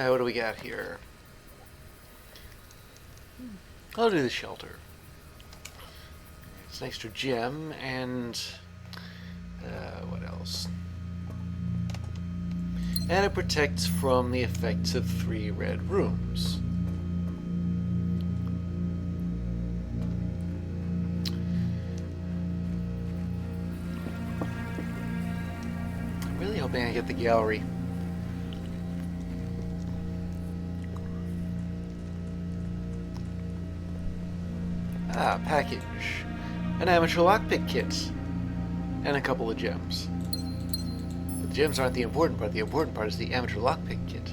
What do we got here? I'll do the shelter. It's an extra gem, and what else? And it protects from the effects of 3 red rooms. I'm really hoping I get the gallery. Package. An amateur lockpick kit. And a couple of gems. But the gems aren't the important part. The important part is the amateur lockpick kit.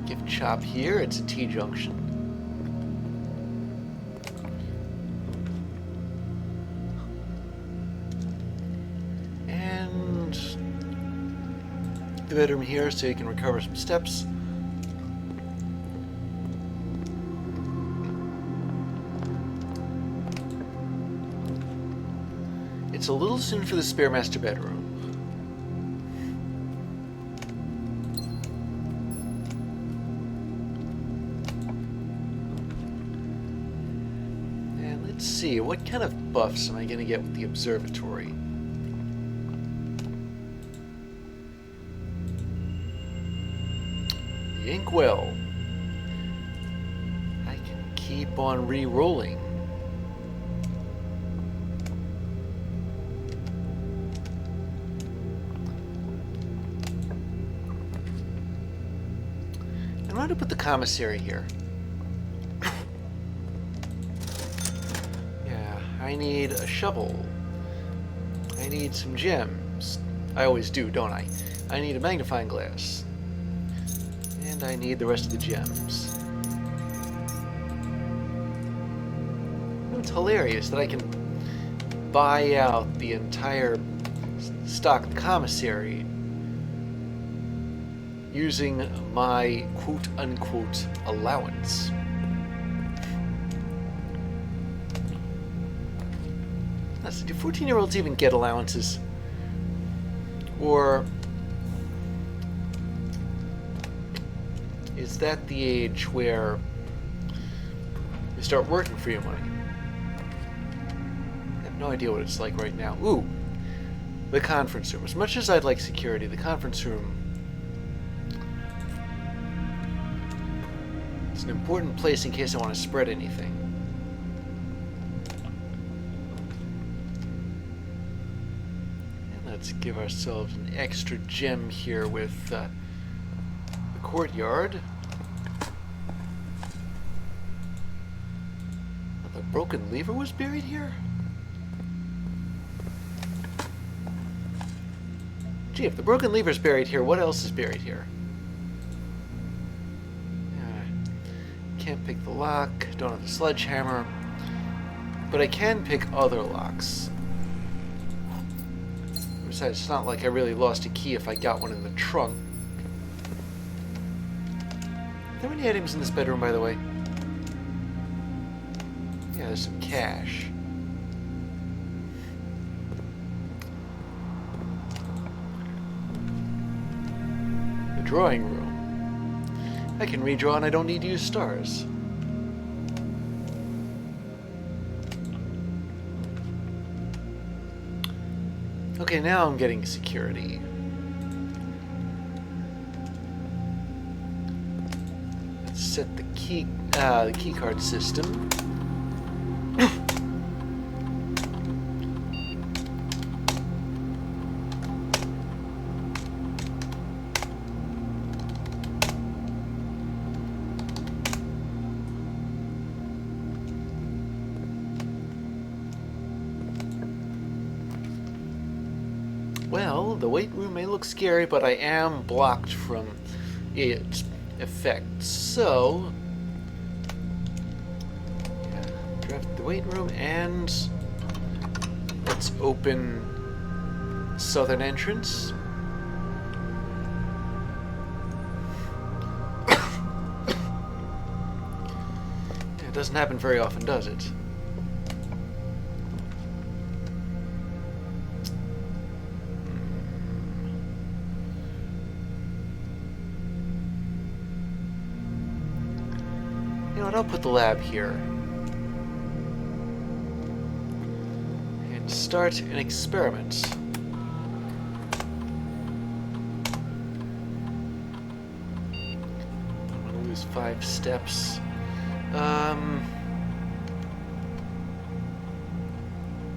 Gift shop here. It's a T-junction. And the bedroom here so you can recover some steps. It's a little soon for the spare master bedroom. And let's see, what kind of buffs am I going to get with the observatory? The inkwell. I can keep on re-rolling. I'm going to put the commissary here. Yeah, I need a shovel. I need some gems. I always do, don't I? I need a magnifying glass. And I need the rest of the gems. It's hilarious that I can buy out the entire stock of commissary using my quote-unquote allowance. Do 14-year-olds even get allowances? Or is that the age where you start working for your money? I have no idea what it's like right now. Ooh, the conference room. As much as I'd like security, the conference room, it's an important place in case I want to spread anything. And let's give ourselves an extra gem here with the courtyard. The broken lever was buried here? Gee, if the broken lever's buried here, what else is buried here? Can't pick the lock, don't have the sledgehammer, but I can pick other locks. Besides, it's not like I really lost a key if I got one in the trunk. Are there any items in this bedroom, by the way? Yeah, there's some cash. The drawing room. I can redraw and I don't need to use stars. Okay, now I'm getting security. Let's set the key card system. Well, the weight room may look scary, but I am blocked from its effects. So, yeah, draft the weight room and let's open southern entrance. It doesn't happen very often, does it? You know what, I'll put the lab here. And start an experiment. I'm gonna lose 5 steps.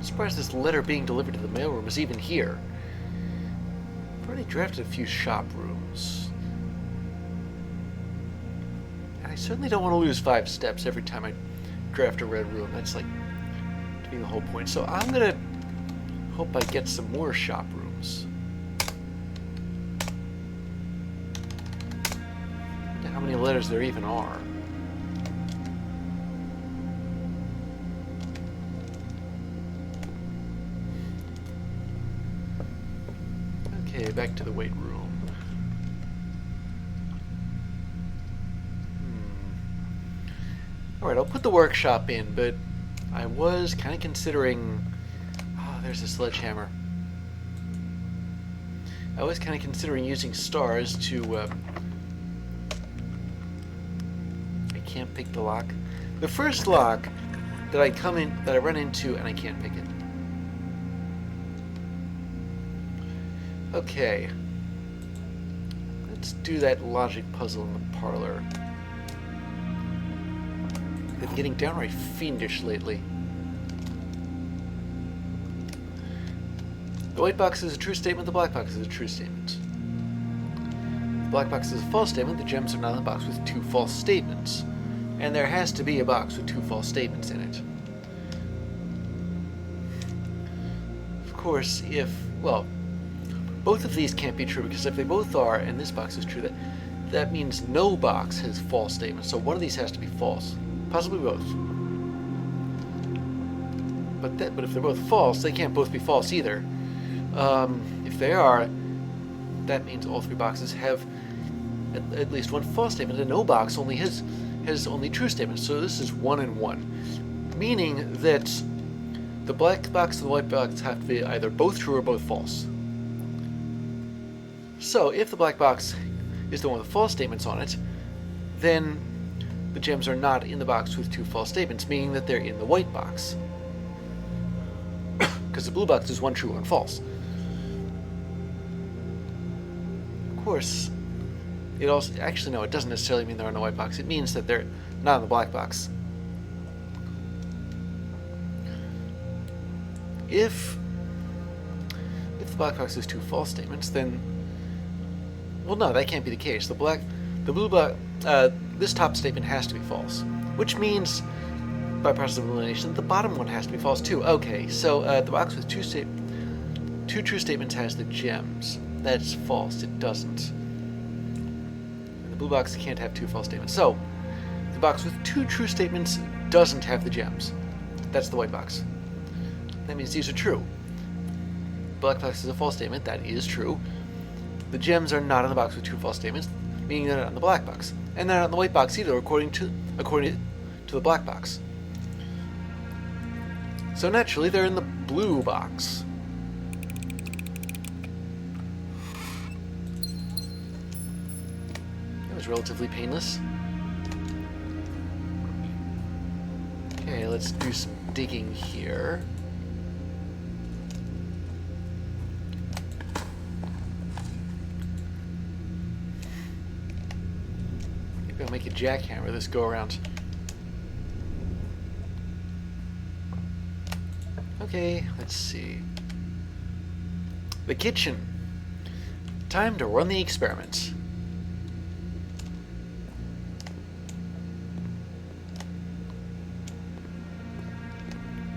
Surprised this letter being delivered to the mailroom is even here. I've already drafted a few shop rooms. And I certainly don't want to lose 5 steps every time I draft a red room. That's like to be the whole point. So I'm gonna hope I get some more shop rooms. I wonder how many letters there even are. Okay, back to the weight room. Alright, I'll put the workshop in, but I was kind of considering... Oh, there's a sledgehammer. I was kind of considering using stars to... I can't pick the lock. The first lock that I run into, and I can't pick it. Okay, let's do that logic puzzle in the parlor. I've been getting downright fiendish lately. The white box is a true statement, the black box is a true statement. The black box is a false statement, the gems are not in the box with 2 false statements. And there has to be a box with 2 false statements in it. Of course, well, both of these can't be true, because if they both are, and this box is true, that means no box has false statements. So one of these has to be false. Possibly both. But if they're both false, they can't both be false either. If they are, that means all 3 boxes have at least one false statement, and no box only has only true statements. So this is 1 and 1. Meaning that the black box and the white box have to be either both true or both false. So, if the black box is the one with false statements on it, then the gems are not in the box with 2 false statements, meaning that they're in the white box. Because the blue box is 1 true, 1 false. Of course, it also... Actually, no, it doesn't necessarily mean they're in the white box. It means that they're not in the black box. If the black box has 2 false statements, then... Well, no, that can't be the case. The blue box, this top statement has to be false, which means, by process of elimination, the bottom one has to be false too. Okay, so the box with 2 true statements has the gems. That's false. It doesn't. And the blue box can't have 2 false statements. So, the box with 2 true statements doesn't have the gems. That's the white box. That means these are true. Black box is a false statement. That is true. The gems are not in the box with 2 false statements, meaning they're not in the black box. And they're not in the white box either, according to the black box. So naturally, they're in the blue box. That was relatively painless. Okay, let's do some digging here. Maybe I'll make a jackhammer this go around. Okay, let's see. The kitchen. Time to run the experiment.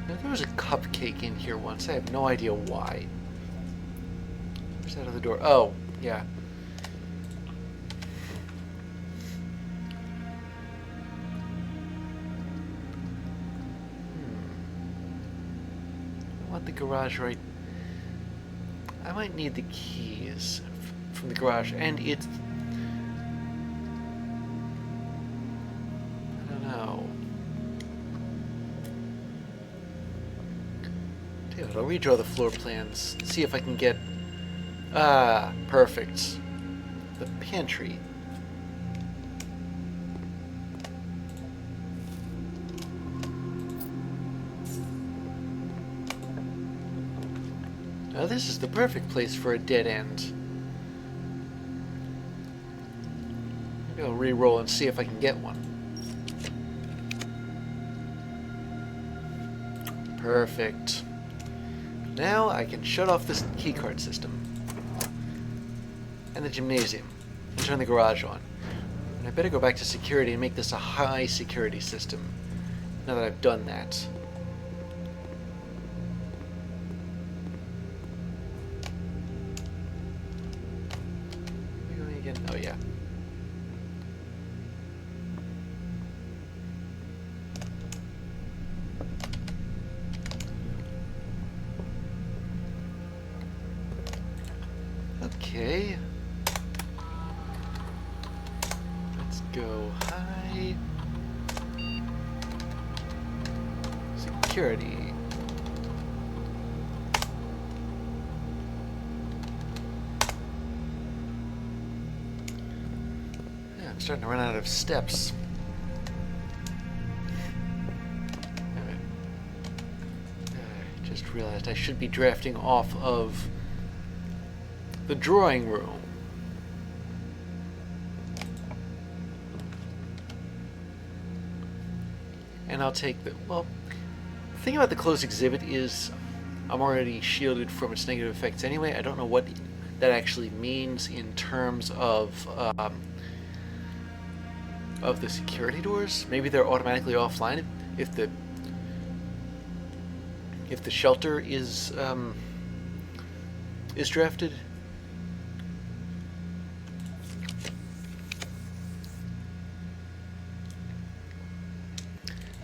Now, there was a cupcake in here once. I have no idea why. Where's that other door? Oh, yeah. want the garage right. I might need the keys from the garage, and it's. I don't know. Dude, I'll redraw the floor plans, see if I can get. Ah, perfect. The pantry. Now this is the perfect place for a dead end. Maybe I'll re-roll and see if I can get one. Perfect. Now I can shut off this keycard system. And the gymnasium. And turn the garage on. And I better go back to security and make this a high security system. Now that I've done that. Oh, yeah. Okay. Let's go high. Security. I'm starting to run out of steps. I just realized I should be drafting off of the drawing room. And I'll take the... Well, the thing about the closed exhibit is I'm already shielded from its negative effects anyway. I don't know what that actually means in terms of the security doors. Maybe they're automatically offline if the shelter is drafted.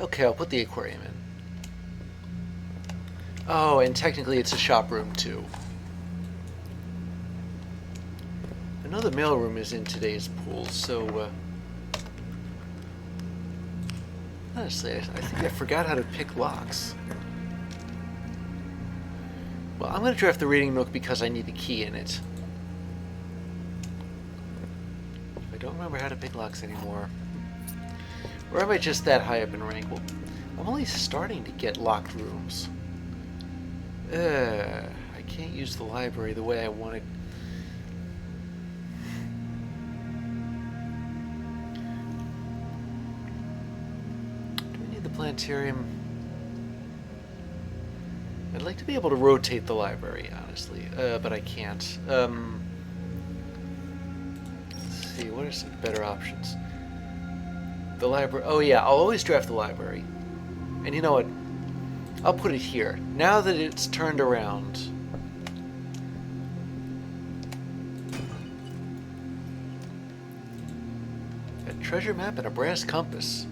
Okay, I'll put the aquarium in. Oh, and technically it's a shop room too. I know the mailroom is in today's pool, so honestly, I think I forgot how to pick locks. Well, I'm going to draft the reading nook because I need the key in it. I don't remember how to pick locks anymore. Or am I just that high up in rank? Well, I'm only starting to get locked rooms. I can't use the library the way I wanted. Planetarium. I'd like to be able to rotate the library, honestly, but I can't. Let's see, what are some better options? The library. Oh yeah, I'll always draft the library. And you know what? I'll put it here. Now that it's turned around. A treasure map and a brass compass.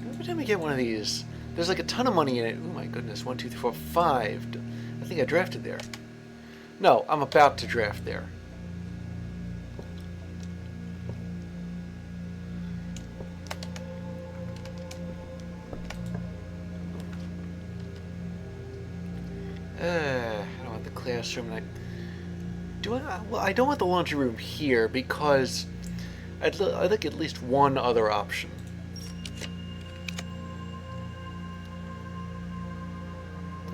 Every time I get one of these, there's like a ton of money in it. Oh my goodness, 1, 2, 3, 4, 5. I think I drafted there. No, I'm about to draft there. I don't want the classroom. Well, I don't want the laundry room here because I'd like at least one other option.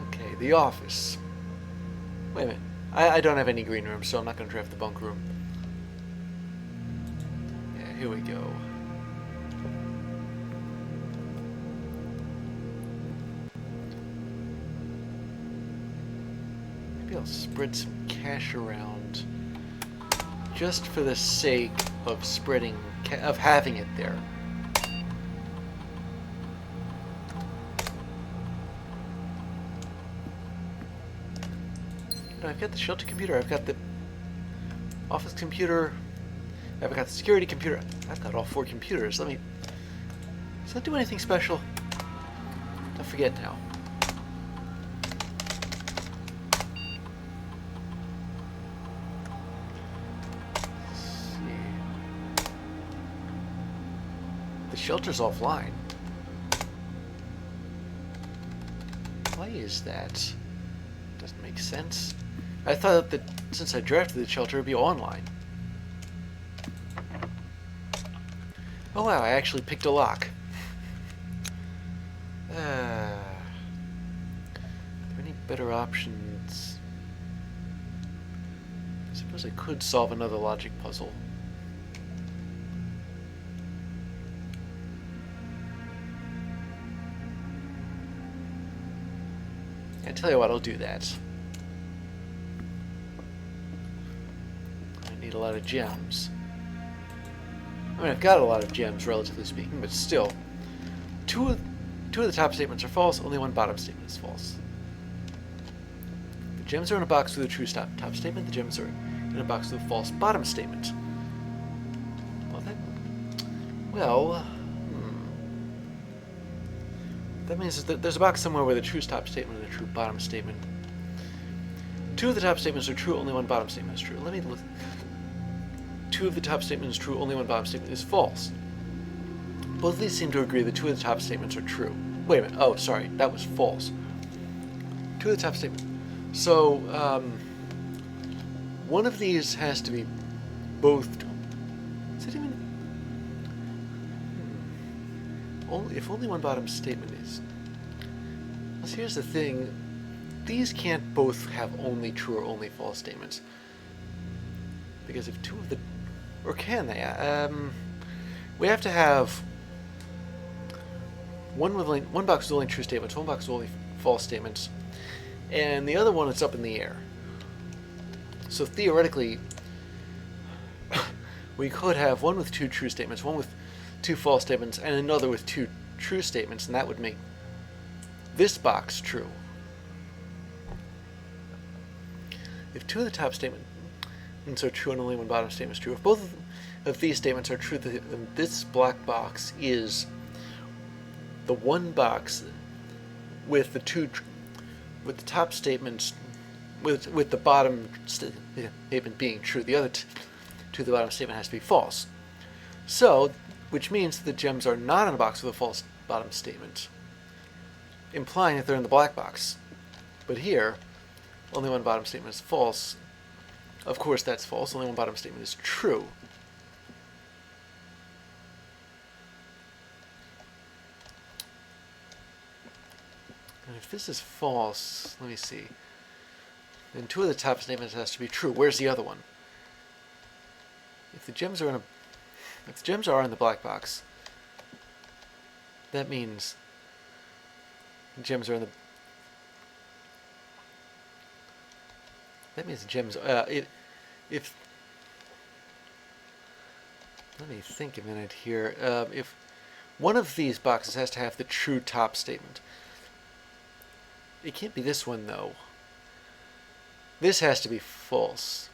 Okay, the office. Wait a minute. I don't have any green rooms, so I'm not going to draft the bunk room. Yeah, here we go. Maybe I'll spread some cash around just for the sake of spreading, of having it there. I've got the shelter computer, I've got the office computer, I've got the security computer. I've got all 4 computers. Does that do anything special? I forget now. Let's see. The shelter's offline. Why is that? Doesn't make sense. I thought that since I drafted the shelter, it would be online. Oh wow, I actually picked a lock. Are there any better options? I suppose I could solve another logic puzzle. I tell you what, I'll do that. I need a lot of gems. I mean, I've got a lot of gems, relatively speaking, but still. Two of the top statements are false, only one bottom statement is false. The gems are in a box with a true top statement, the gems are in a box with a false bottom statement. That means that there's a box somewhere with a true top statement and a true bottom statement. Two of the top statements are true, only one bottom statement is true. Let me look. Two of the top statements is true, only one bottom statement is false. Both of these seem to agree that two of the top statements are true. Wait a minute. Oh, sorry. That was false. Two of the top statements. So, one of these has to be both. Is it even? If only one bottom statement is. Well, here's the thing. These can't both have only true or only false statements. Because if two of the... Or can they? We have to have one box with only true statements, one box with only false statements, and the other one is up in the air. So theoretically, we could have one with two true statements, one with two false statements, and another with two true statements, and that would make this box true. If two of the top statements are true and only one bottom statement is true, if both of these statements are true, then this black box is the one box with the top statements, with the bottom statement being true. The other two, the bottom statement has to be false. So, which means that the gems are not in a box with a false bottom statement, implying that they're in the black box. But here, only one bottom statement is false. Of course, that's false. Only one bottom statement is true. And if this is false, let me see. Then two of the top statements has to be true. Where's the other one? If the gems are in the black box, that means the gems are in the. That means the gems. If let me think a minute here. If one of these boxes has to have the true top statement, it can't be this one though. This has to be false.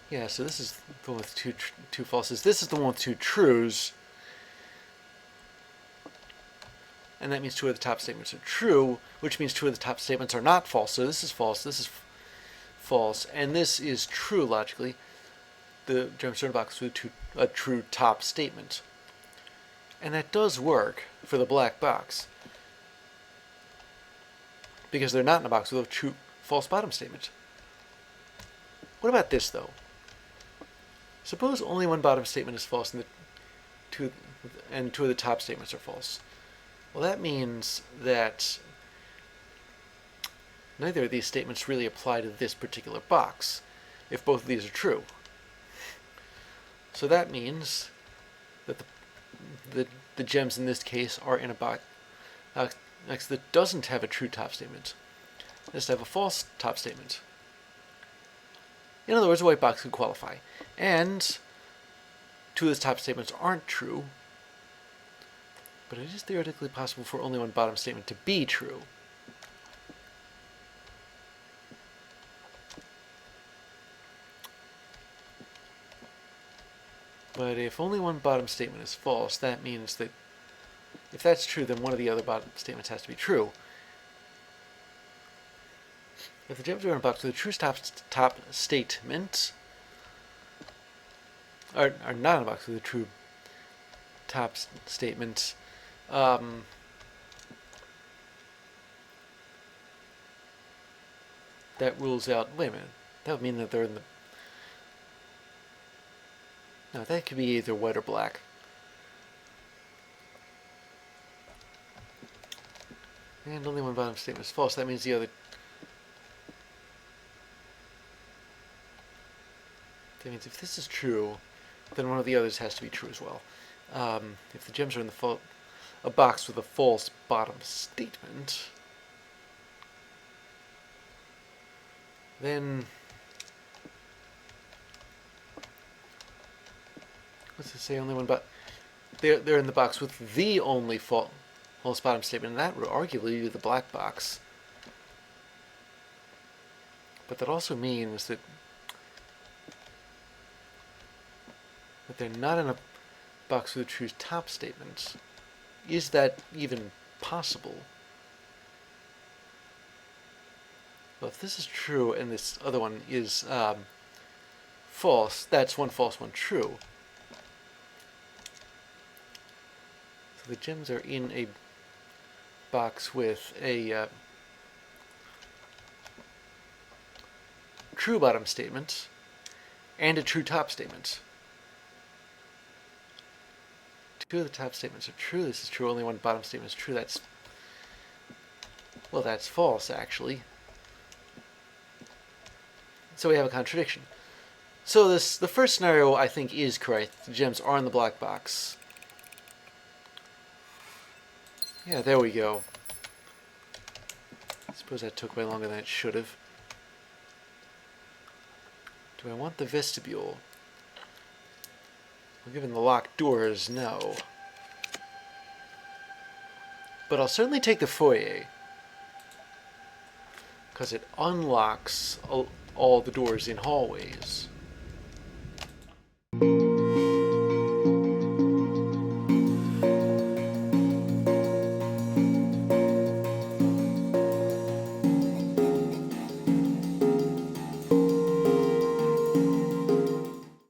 Yeah, so this is the one with two falses. This is the one with two trues. And that means two of the top statements are true, which means two of the top statements are not false. So this is false, this is false, and this is true logically. The gems are in a box with a true top statement. And that does work for the black box, because they're not in a box with a true false bottom statement. What about this though? Suppose only one bottom statement is false and two of the top statements are false. Well, that means that neither of these statements really apply to this particular box, if both of these are true. So that means that the gems in this case are in a box that doesn't have a true top statement. It has to have a false top statement. In other words, a white box could qualify. And two of the top statements aren't true, but it is theoretically possible for only one bottom statement to be true. But if only one bottom statement is false, that means that If that's true, then one of the other bottom statements has to be true. If the gems are in a box with a true top statement, are not in a box with a true top statement, that rules out. Wait a minute. That would mean that they're in the. No, that could be either white or black. And only one bottom statement is false. That means the other. That means if this is true, then one of the others has to be true as well. If the gems are in a box with a false bottom statement, then what's it say? Only one, but they're in the box with the only false bottom statement, and that would arguably be the black box. But that also means that they're not in a box with a true top statement. Is that even possible? Well, if this is true and this other one is false, that's one false, one true. So the gems are in a box with a true bottom statement and a true top statement. Two of the top statements are true. This is true. Only one bottom statement is true. That's false, actually. So we have a contradiction. So the first scenario, I think, is correct. The gems are in the black box. Yeah, there we go. I suppose that took way longer than it should have. Do I want the vestibule? Well, given the locked doors, no. But I'll certainly take the foyer, because it unlocks all the doors in hallways.